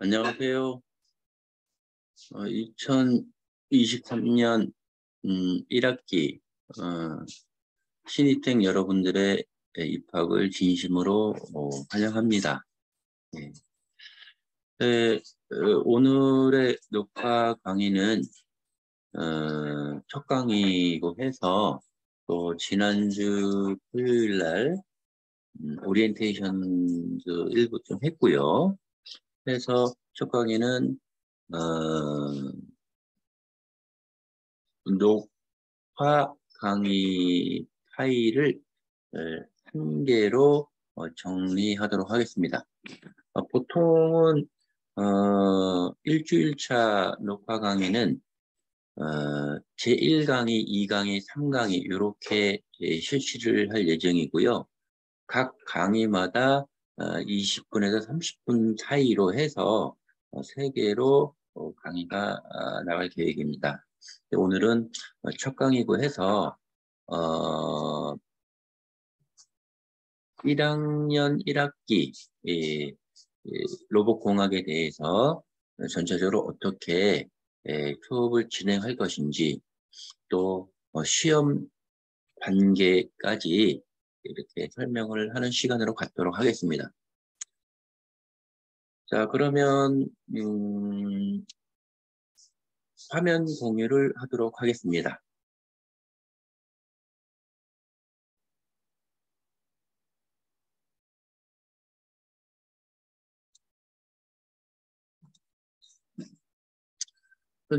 안녕하세요. 2023년 1학기 신입생 여러분들의 입학을 진심으로 환영합니다. 네. 네, 오늘의 녹화 강의는 첫 강의이고 해서 또 지난주 토요일 날 오리엔테이션도 일부 좀 했고요. 그래서 첫 강의는 녹화 강의 파일을 한 개로 정리하도록 하겠습니다. 보통은 일주일차 녹화 강의는 제1강의, 2강의, 3강의 이렇게 실시를 할 예정이고요. 각 강의마다 20분에서 30분 사이로 해서 3개로 강의가 나갈 계획입니다. 오늘은 첫 강의고 해서 1학년 1학기 로봇공학에 대해서 전체적으로 어떻게 수업을 진행할 것인지 또 시험 단계까지 이렇게 설명을 하는 시간으로 갖도록 하겠습니다. 자, 그러면 화면 공유를 하도록 하겠습니다.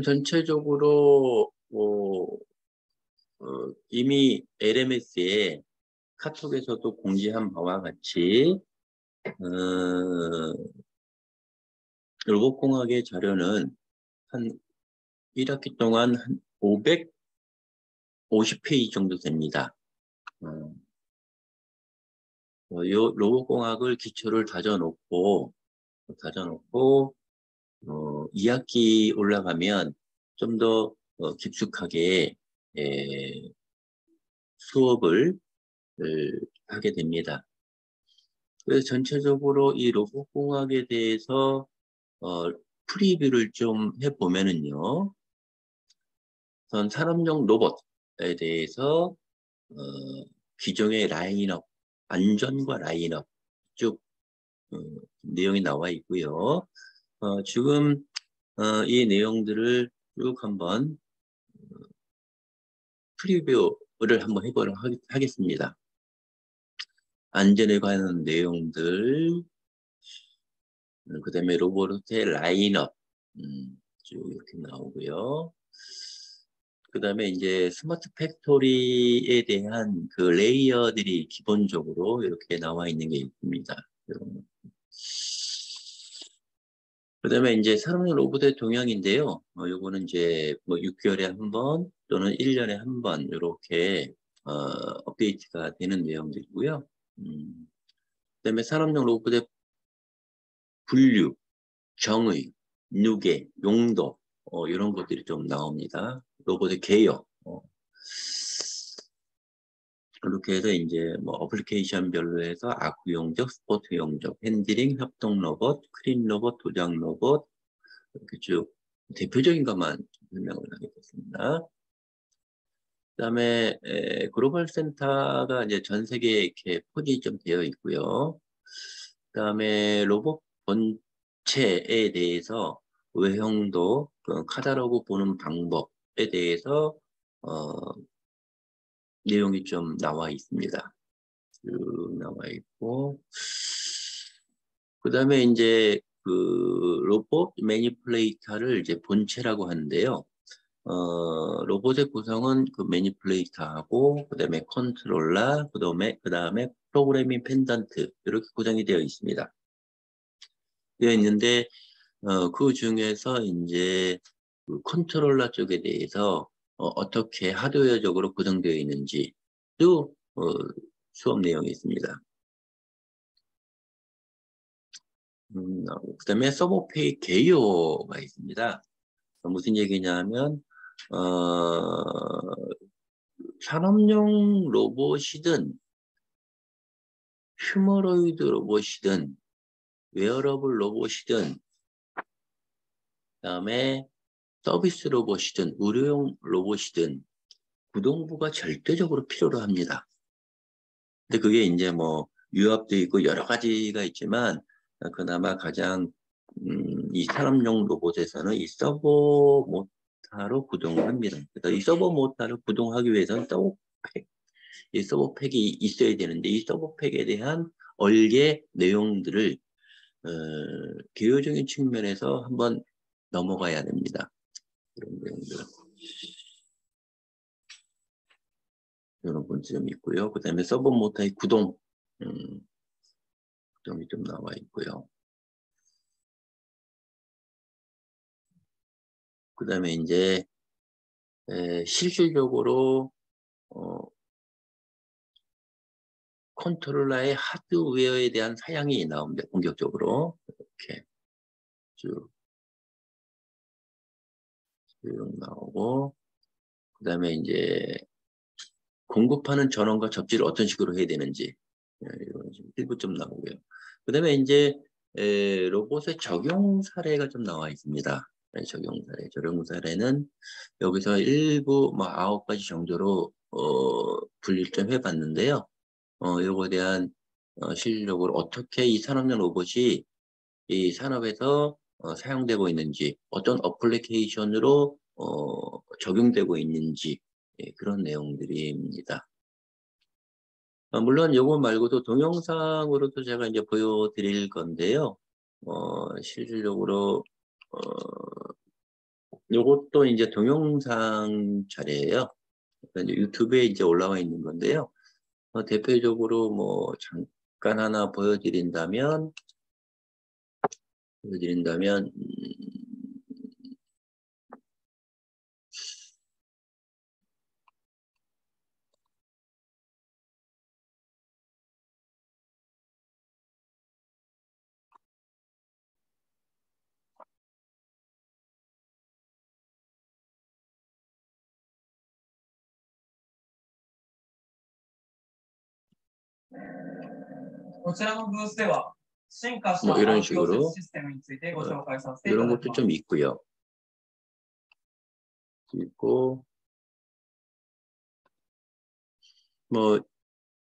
전체적으로 이미 LMS에 카톡에서도 공지한 바와 같이 로봇공학의 자료는 한 1학기 동안 한 550페이지 정도 됩니다. 요 로봇공학을 기초를 다져놓고 2학기 올라가면 좀 더 깊숙하게 수업을 하게 됩니다. 그래서 전체적으로 이 로봇공학에 대해서 프리뷰를 좀 해보면은요. 우선 산업용 로봇에 대해서 기존의 라인업, 안전과 라인업 쭉 내용이 나와 있고요. 지금 이 내용들을 쭉 한번 프리뷰를 한번 해보도록 하겠습니다. 안전에 관한 내용들, 그 다음에 로봇의 라인업 쭉 이렇게 나오고요. 그 다음에 이제 스마트 팩토리에 대한 그 레이어들이 기본적으로 이렇게 나와 있는 게 있습니다. 그 다음에 이제 산업용 로봇의 동향인데요. 요거는 이제 뭐 6개월에 한 번 또는 1년에 한 번 이렇게 업데이트가 되는 내용들이고요. 그 다음에 산업용 로봇의 분류, 정의, 누계, 용도 이런 것들이 좀 나옵니다. 로봇의 개요. 그렇게 해서 이제 뭐 어플리케이션별로 해서 아구용적, 스포츠용적, 핸들링, 협동 로봇, 크린 로봇, 도장 로봇 이렇게 쭉 대표적인 것만 설명을 하겠습니다. 그다음에 글로벌 센터가 이제 전 세계에 이렇게 포진이 좀 되어 있고요. 그다음에 로봇 본체에 대해서 외형도 그 카탈로그 보는 방법에 대해서 내용이 좀 나와 있습니다. 쭉 나와 있고, 그 다음에 이제 그 로봇 매니플레이터를 이제 본체라고 하는데요. 로봇의 구성은 그 매니플레이터하고, 그 다음에 컨트롤러, 그 다음에 프로그래밍 펜던트, 이렇게 구성이 되어 있습니다. 되어 있는데, 그 중에서 이제 그 컨트롤러 쪽에 대해서 어떻게 하드웨어적으로 구성되어 있는지도 수업 내용이 있습니다. 그 다음에 서버페이 개요가 있습니다. 무슨 얘기냐면 산업용 로봇이든 휴머노이드 로봇이든 웨어러블 로봇이든 그다음에 서비스 로봇이든 의료용 로봇이든 구동부가 절대적으로 필요로 합니다. 근데 그게 이제 뭐 유압도 있고 여러 가지가 있지만 그나마 가장 이 산업용 로봇에서는 이 서버 모터로 구동을 합니다. 그래서 이 서버 모터를 구동하기 위해서는 서버팩, 이 서버팩이 있어야 되는데 이 서버팩에 대한 얼개 내용들을 개요적인 측면에서 한번 넘어가야 됩니다. 이런 내용들. 이런 문제점 있고요. 그 다음에 서버 모터의 구동, 구동이 좀 나와 있고요. 그 다음에 이제 실질적으로 컨트롤러의 하드웨어에 대한 사양이 나옵니다. 본격적으로 이렇게 쭉 나오고, 그 다음에 이제 공급하는 전원과 접지를 어떤 식으로 해야 되는지 이런 일부 좀 나오고요. 그 다음에 이제 로봇의 적용 사례가 좀 나와 있습니다. 적용 사례는 여기서 일부 뭐 9가지 정도로 분리를 좀 해봤는데요. 요거에 대한 실질적으로 어떻게 이 산업용 로봇이 이 산업에서 사용되고 있는지, 어떤 어플리케이션으로 적용되고 있는지 그런 내용들입니다. 물론 요거 말고도 동영상으로도 제가 이제 보여드릴 건데요. 실질적으로 요것도 이제 동영상 차례예요. 그러니까 이제 유튜브에 이제 올라와 있는 건데요. 대표적으로 뭐 잠깐 하나 보여드린다면 뭐 이런 식으로 이런 것도 좀 있고요. 있고 뭐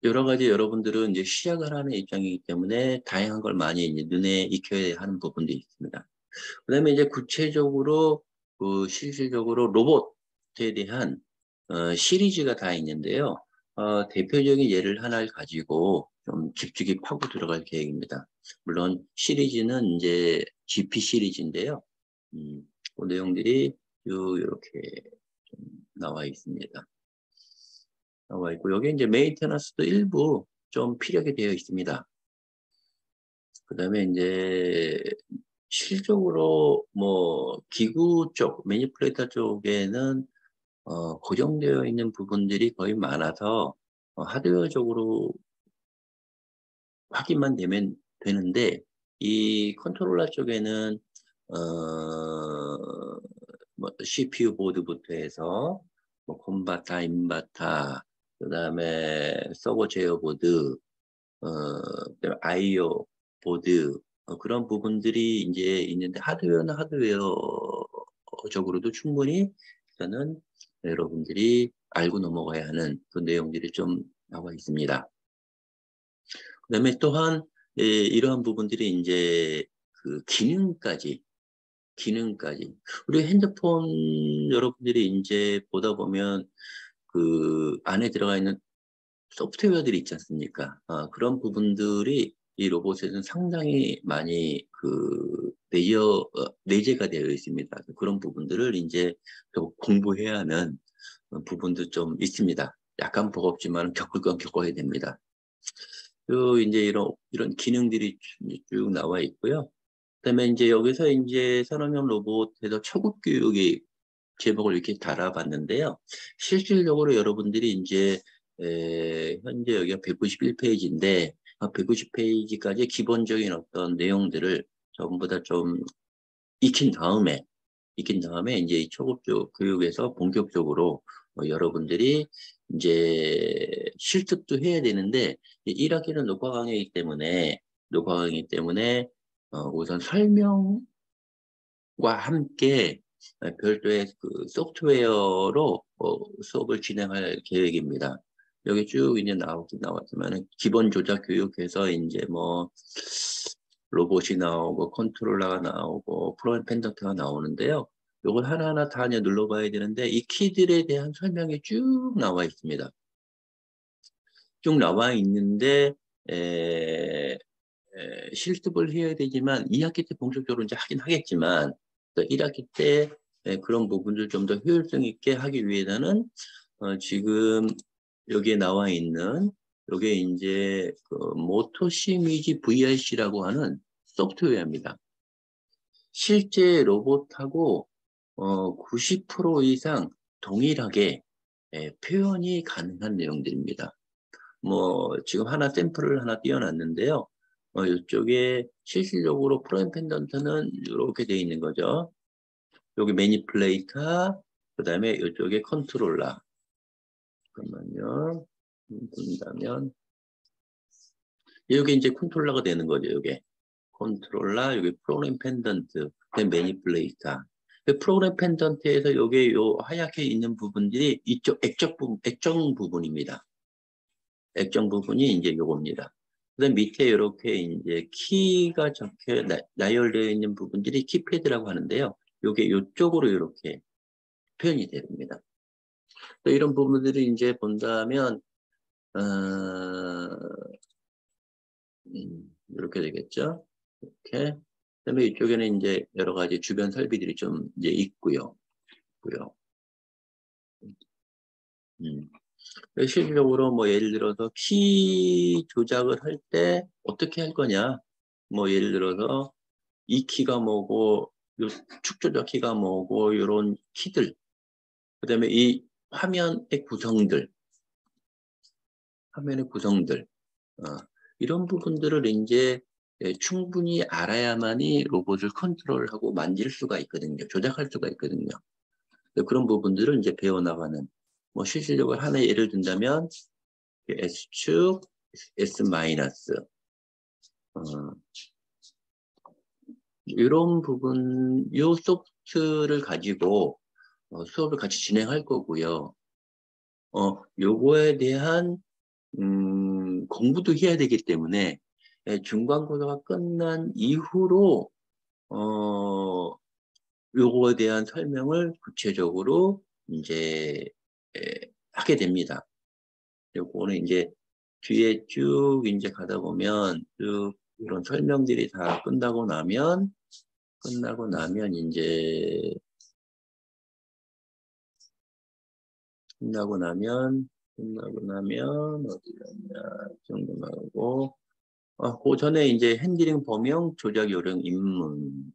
여러 가지 여러분들은 이제 시작을 하는 입장이기 때문에 다양한 걸 많이 이제 눈에 익혀야 하는 부분도 있습니다. 그다음에 이제 구체적으로 실질적으로 로봇에 대한 시리즈가 다 있는데요. 대표적인 예를 하나를 가지고 좀 깊숙이 파고 들어갈 계획입니다. 물론 시리즈는 이제 GP 시리즈인데요. 그 내용들이 이렇게 좀 나와 있습니다. 나와 있고 여기 이제 메인테너스도 일부 좀 피력이 되어 있습니다. 그 다음에 이제 실적으로 뭐 기구 쪽, 매니플레이터 쪽에는 고정되어 있는 부분들이 거의 많아서 하드웨어적으로 확인만 되면 되는데 이 컨트롤러 쪽에는 뭐 CPU 보드부터 해서 뭐 콤바타, 인바타, 그다음에 서버 제어 보드, 그다음에 IO 보드 그런 부분들이 이제 있는데 하드웨어는 하드웨어적으로도 충분히 일단은 여러분들이 알고 넘어가야 하는 그 내용들이 좀 나와 있습니다. 그다음에 또한 이러한 부분들이 이제 그 기능까지 우리 핸드폰 여러분들이 이제 보다 보면 그 안에 들어가 있는 소프트웨어들이 있지 않습니까? 그런 부분들이 이 로봇에는 상당히 많이 그 내재가 되어 있습니다. 그런 부분들을 이제 또 공부해야 하는 부분도 좀 있습니다. 약간 버겁지만 겪을 건 겪어야 됩니다. 이제 이런 기능들이 쭉 나와 있고요. 그다음에 이제 여기서 이제 산업용 로봇에서 초급 교육이 제목을 이렇게 달아봤는데요. 실질적으로 여러분들이 이제 현재 여기가 191페이지인데 190페이지까지 기본적인 어떤 내용들을 전부 다 좀 익힌 다음에 이제 이 초급 교육에서 본격적으로 여러분들이 이제 실습도 해야 되는데 1학기는 녹화 강의이기 때문에 우선 설명 함께 별도의 그 소프트웨어로 수업을 진행할 계획입니다. 여기 쭉 이제 나오긴 나왔지만 기본 조작 교육해서 이제 뭐 로봇이 나오고 컨트롤러가 나오고 프로그램 펜던트가 나오는데요. 이걸 하나하나 다 이제 눌러봐야 되는데 이 키들에 대한 설명이 쭉 나와 있습니다. 쭉 나와 있는데 실습을 해야 되지만 2학기 때 본격적으로 이제 하긴 하겠지만 또 1학기 때 그런 부분들 좀 더 효율성 있게 하기 위해서는 지금 여기에 나와 있는 요게 이제 그 모토시미지 VRC라고 하는 소프트웨어입니다. 실제 로봇하고 90% 이상 동일하게 표현이 가능한 내용들입니다. 뭐 지금 하나 샘플을 하나 띄워놨는데요. 이쪽에 실질적으로 프로그램 펜던트는 이렇게 되어 있는 거죠. 여기 매니플레이터, 그 다음에 이쪽에 컨트롤러. 잠깐만요. 본다면 이게 이제 컨트롤러가 되는 거죠. 이게 컨트롤러, 여기 프로그램 펜던트, 그다음 매니플레이터. 프로그램 펜던트에서 요게 요 하얗게 있는 부분들이 이쪽 액정 부분입니다. 액정 부분이 이제 요겁니다. 그다음 밑에 이렇게 이제 키가 적혀 나열되어 있는 부분들이 키패드라고 하는데요. 요게 요쪽으로 이렇게 표현이 됩니다. 또 이런 부분들을 이제 본다면 이렇게 되겠죠. 이렇게. 그다음에 이쪽에는 이제 여러 가지 주변 설비들이 좀 이제 있고요. 실질적으로 뭐 예를 들어서 키 조작을 할 때 어떻게 할 거냐. 뭐 예를 들어서 이 키가 뭐고 요 축 조작 키가 뭐고 이런 키들. 그다음에 이 화면의 구성들. 이런 부분들을 이제 충분히 알아야만이 로봇을 컨트롤하고 만질 수가 있거든요. 조작할 수가 있거든요. 그런 부분들을 이제 배워나가는 뭐 실질적으로 하나 예를 든다면 S축, S 마이너스 이런 부분 요 소프트를 가지고 수업을 같이 진행할 거고요. 요거에 대한 공부도 해야 되기 때문에 중간고사가 끝난 이후로 요거에 대한 설명을 구체적으로 이제 하게 됩니다. 요거는 이제 뒤에 쭉 이제 가다 보면 쭉 이런 설명들이 다 끝나고 나면 이제 어디 갔냐 정도하고 그 전에 이제 핸들링 범용 조작 요령 입문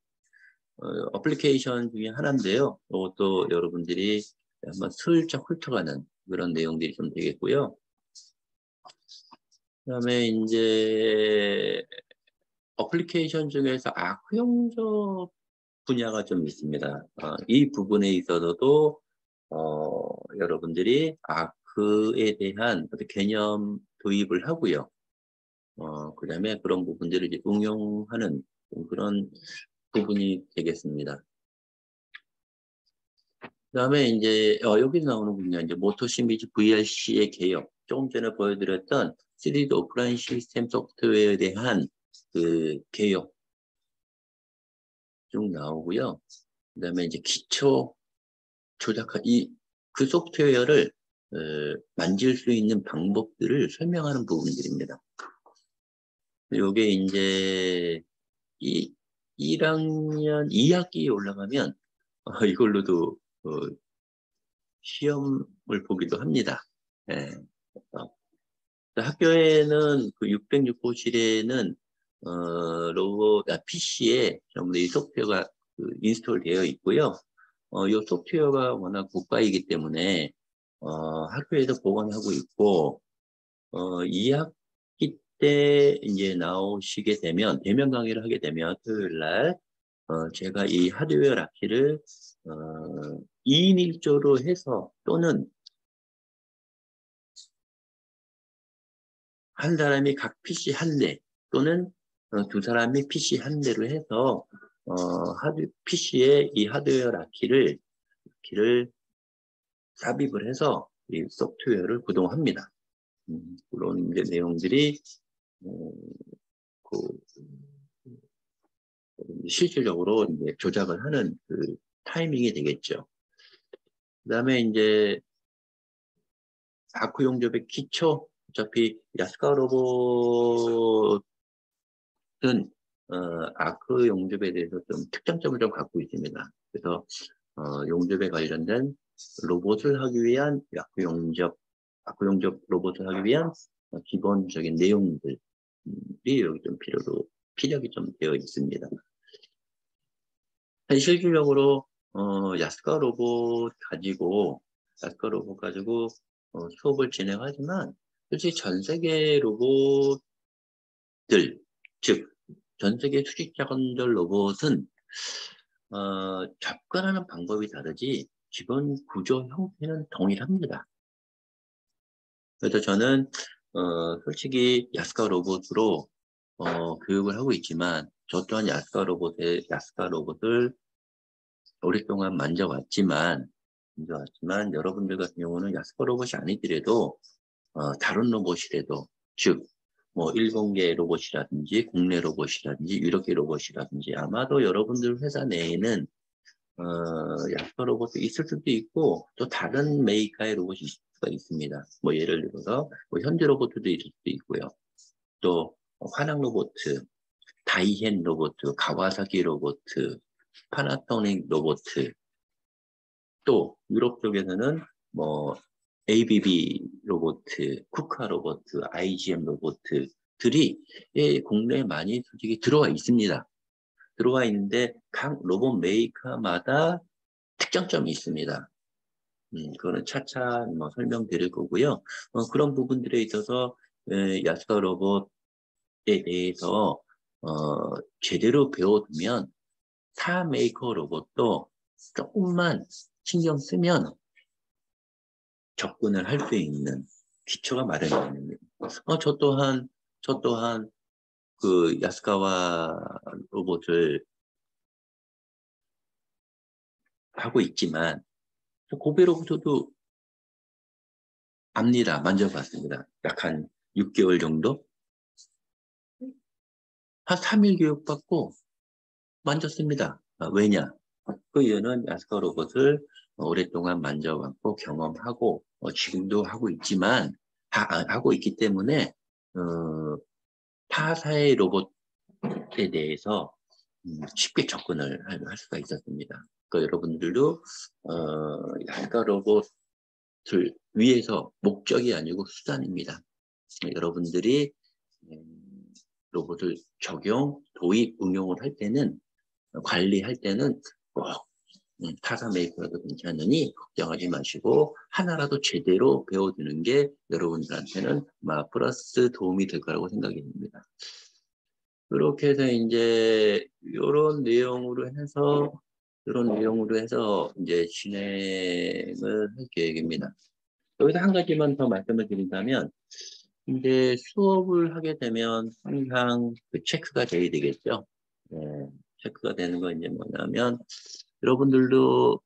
어플리케이션 중에 하나인데요. 이것도 여러분들이 한번 슬쩍 훑어가는 그런 내용들이 좀 되겠고요. 그다음에 이제 어플리케이션 중에서 악용적 분야가 좀 있습니다. 이 부분에 있어서도 여러분들이 아크에 대한 어떤 개념 도입을 하고요. 그다음에 그런 부분들을 이제 응용하는 그런 부분이 되겠습니다. 그다음에 이제 여기 나오는군요. 이제 모토시미즈 VRC의 개혁. 조금 전에 보여드렸던 3D 오프라인 시스템 소프트웨어에 대한 그 개혁 쭉 나오고요. 그다음에 이제 기초 조작한 그 소프트웨어를 만질 수 있는 방법들을 설명하는 부분들입니다. 요게 이제 1학년 2학기에 올라가면 이걸로도 시험을 보기도 합니다. 예. 학교에는 그 606호실에는 PC에 전부 이 소프트웨어가 인스톨 되어 있고요. 이 소프트웨어가 워낙 고가이기 때문에 학교에서 보관하고 있고 2학기 때 이제 나오시게 되면 대면 강의를 하게 되면 토요일 날 제가 이 하드웨어 락키를 2인 1조로 해서 또는 한 사람이 각 PC 한 대 또는 두 사람이 PC 한 대로 해서 PC에 이 하드웨어 키를 삽입을 해서 이 소프트웨어를 구동합니다. 그런 이제 내용들이 그 실질적으로 이제 조작을 하는 그 타이밍이 되겠죠. 그다음에 이제 아크 용접의 기초, 어차피 야스카 로봇은 아크 용접에 대해서 좀 특장점을 좀 갖고 있습니다. 그래서 용접에 관련된 로봇을 하기 위한 아크 용접 로봇을 하기 위한 기본적인 내용들이 여기 좀 피력이 좀 되어 있습니다. 실질적으로 야스카 로봇 가지고 수업을 진행하지만 솔직히 전 세계 로봇들, 즉 전 세계 수직자건절 로봇은 접근하는 방법이 다르지 기본 구조 형태는 동일합니다. 그래서 저는 솔직히 야스카 로봇으로 교육을 하고 있지만 저 또한 야스카 로봇을 오랫동안 만져왔지만 여러분들 같은 경우는 야스카 로봇이 아니더라도 다른 로봇이라도 즉 뭐 일본계 로봇이라든지 국내 로봇이라든지 유럽계 로봇이라든지 아마도 여러분들 회사 내에는 야스카 로봇도 있을 수도 있고 또 다른 메이커의 로봇이 있을 수가 있습니다. 뭐 예를 들어서 뭐 현대 로봇도 있을 수도 있고요. 또 화nak 로봇, 다이헨 로봇, 가와사키 로봇, 파나소닉 로봇, 또 유럽 쪽에서는 뭐 ABB 로봇, 쿠카 로봇, IGM 로봇들이 국내에 많이 솔직히 들어와 있습니다. 들어와 있는데 각 로봇 메이커마다 특장점이 있습니다. 그거는 차차 뭐 설명드릴 거고요. 그런 부분들에 있어서 야스카 로봇에 대해서 제대로 배워두면 타 메이커 로봇도 조금만 신경 쓰면 접근을 할 수 있는 기초가 마련이 됩니다. 저 또한 그 야스카와 로봇을 하고 있지만 고베 로봇도 압니다. 만져봤습니다. 약 한 6개월 정도? 한 3일 교육받고 만졌습니다. 왜냐? 그 이유는 야스카 로봇을 오랫동안 만져봤고 경험하고 지금도 하고 있지만 하고 있기 때문에 타사의 로봇에 대해서 쉽게 접근을 할 수가 있었습니다. 그러니까 여러분들도 야스카 로봇을 위해서 목적이 아니고 수단입니다. 여러분들이 로봇을 도입, 응용을 할 때는 관리할 때는 꼭 타사 메이커라도 괜찮으니 걱정하지 마시고 하나라도 제대로 배워두는 게 여러분들한테는 플러스 도움이 될 거라고 생각이 듭니다. 그렇게 해서 이제 이런 내용으로 해서 이제 진행을 할 계획입니다. 여기서 한 가지만 더 말씀을 드린다면 이제 수업을 하게 되면 항상 그 체크가 돼야 되겠죠. 네, 체크가 되는 건 이제 뭐냐면 여러분들도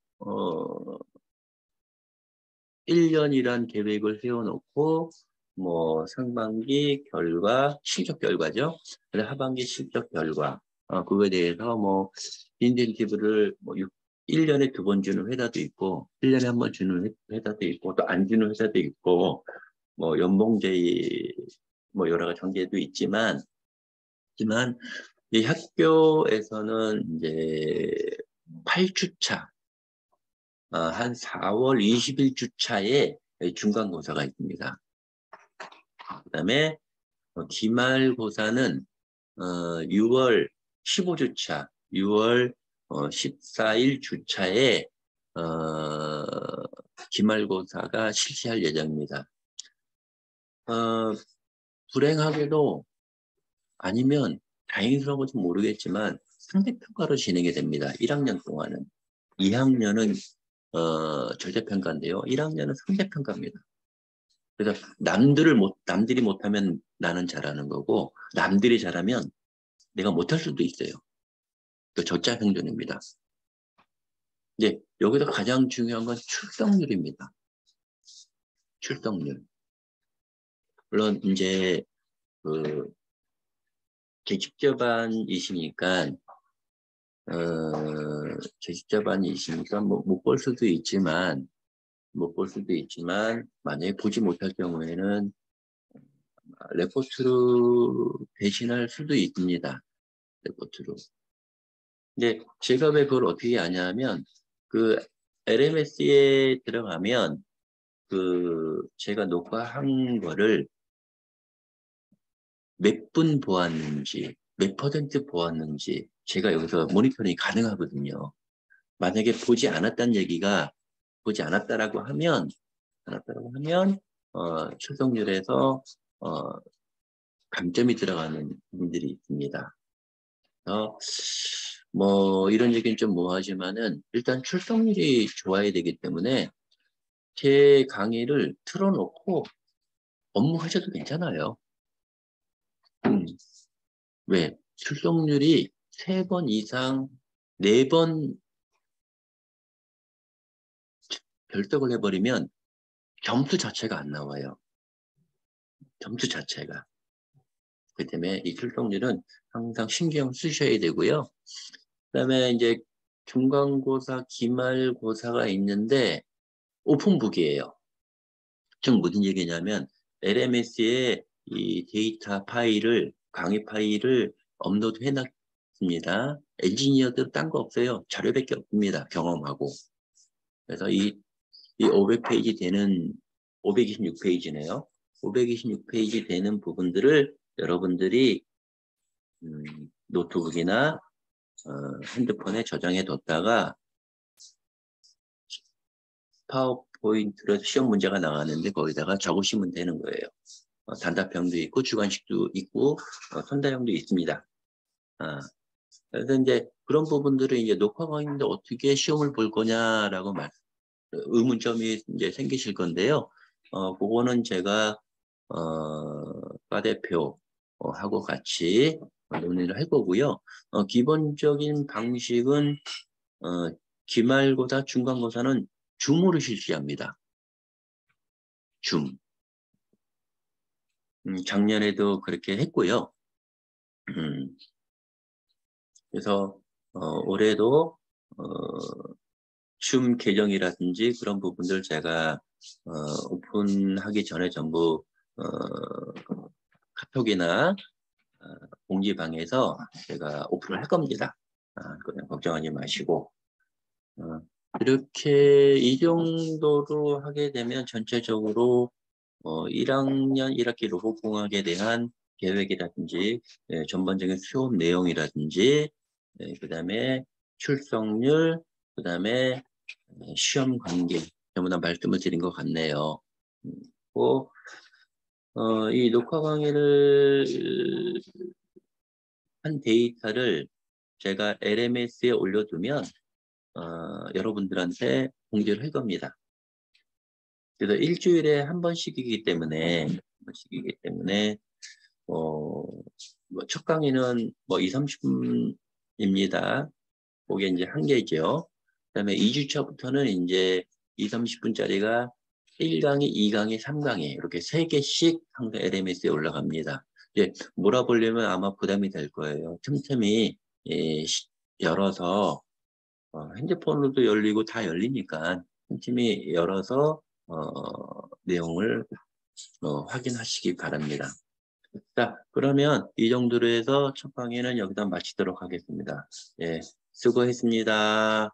1년이란 계획을 세워놓고 뭐 상반기 결과, 실적 결과죠. 하반기 실적 결과 그거에 대해서 뭐 인센티브를 뭐 1년에 2번 주는 회사도 있고 1년에 한 번 주는 회사도 있고 또 안 주는 회사도 있고 뭐 연봉제의 뭐 여러 가지 관계도 있지만 이 학교에서는 이제 8주차 한 4월 20일 주차에 중간고사가 있습니다. 그 다음에 기말고사는 6월 15주차, 6월 14일 주차에 기말고사가 실시할 예정입니다. 불행하게도 아니면 다행스러운 건지 모르겠지만 상대평가로 진행이 됩니다. 1학년 동안은. 2학년은 절대평가인데요. 1학년은 상대평가입니다. 그래서 남들이 못하면 나는 잘하는 거고 남들이 잘하면 내가 못할 수도 있어요. 그 저자 생존입니다. 네, 여기서 가장 중요한 건 출석률입니다. 출석률. 물론 이제 그 재직자반이시니까 재직자반이시니까 뭐 못 볼 수도 있지만 만약에 보지 못할 경우에는 레포트로 대신할 수도 있습니다. 레포트로. 근데 제가 왜 그걸 어떻게 아냐면 그 LMS에 들어가면 그 제가 녹화한 거를 몇 분 보았는지, 몇 퍼센트 보았는지 제가 여기서 모니터링이 가능하거든요. 만약에 보지 않았다라고 하면 출석률에서 감점이 들어가는 부분들이 있습니다. 뭐 이런 얘기는 좀 뭐하지만은 일단 출석률이 좋아야 되기 때문에 제 강의를 틀어놓고 업무하셔도 괜찮아요. 왜? 출석률이 3번 이상, 4번 결석을 해버리면 점수 자체가 안 나와요. 점수 자체가. 그 때문에 이 출석률은 항상 신경 쓰셔야 되고요. 그 다음에 이제 중간고사, 기말고사가 있는데 오픈북이에요. 즉 무슨 얘기냐면 LMS에 이 데이터 파일을, 강의 파일을 업로드 해놨습니다. 엔지니어들 딴 거 없어요. 자료밖에 없습니다. 경험하고. 그래서 이 500페이지 되는 526페이지네요. 526페이지 되는 부분들을 여러분들이 노트북이나 핸드폰에 저장해 뒀다가 파워포인트로 시험 문제가 나왔는데 거기다가 적으시면 되는 거예요. 단답형도 있고 주관식도 있고 선다형도 있습니다. 그래서 이제 그런 부분들을 이제 녹화 강의인데 어떻게 시험을 볼 거냐라고 의문점이 이제 생기실 건데요. 그거는 제가 과 대표 하고 같이 논의를 할 거고요. 기본적인 방식은 기말고사, 중간고사는 줌으로 실시합니다. 줌. 작년에도 그렇게 했고요. 그래서 올해도 줌 계정이라든지 그런 부분들 제가 오픈하기 전에 전부 카톡이나 공지방에서 제가 오픈을 할 겁니다. 그냥 걱정하지 마시고 이렇게 이 정도로 하게 되면 전체적으로 1학년 1학기 로봇공학에 대한 계획이라든지 전반적인 수업 내용이라든지 그 다음에 출석률, 그 다음에 시험 관계 전부 다 말씀을 드린 것 같네요. 이 녹화 강의를 한 데이터를 제가 LMS에 올려두면 여러분들한테 공지를 할 겁니다. 그래서 일주일에 한 번씩이기 때문에 첫 강의는 뭐 2, 30분입니다. 그게 이제 한 개죠. 그다음에 2주차부터는 이제 2, 30분짜리가 1강의, 2강의, 3강의 이렇게 3개씩 항상 LMS에 올라갑니다. 이제 몰아보려면 아마 부담이 될 거예요. 틈틈이 열어서 핸드폰으로도 열리고 다 열리니까 틈틈이 열어서 내용을 확인하시기 바랍니다. 자, 그러면 이 정도로 해서 첫 강의는 여기다 마치도록 하겠습니다. 예, 수고했습니다.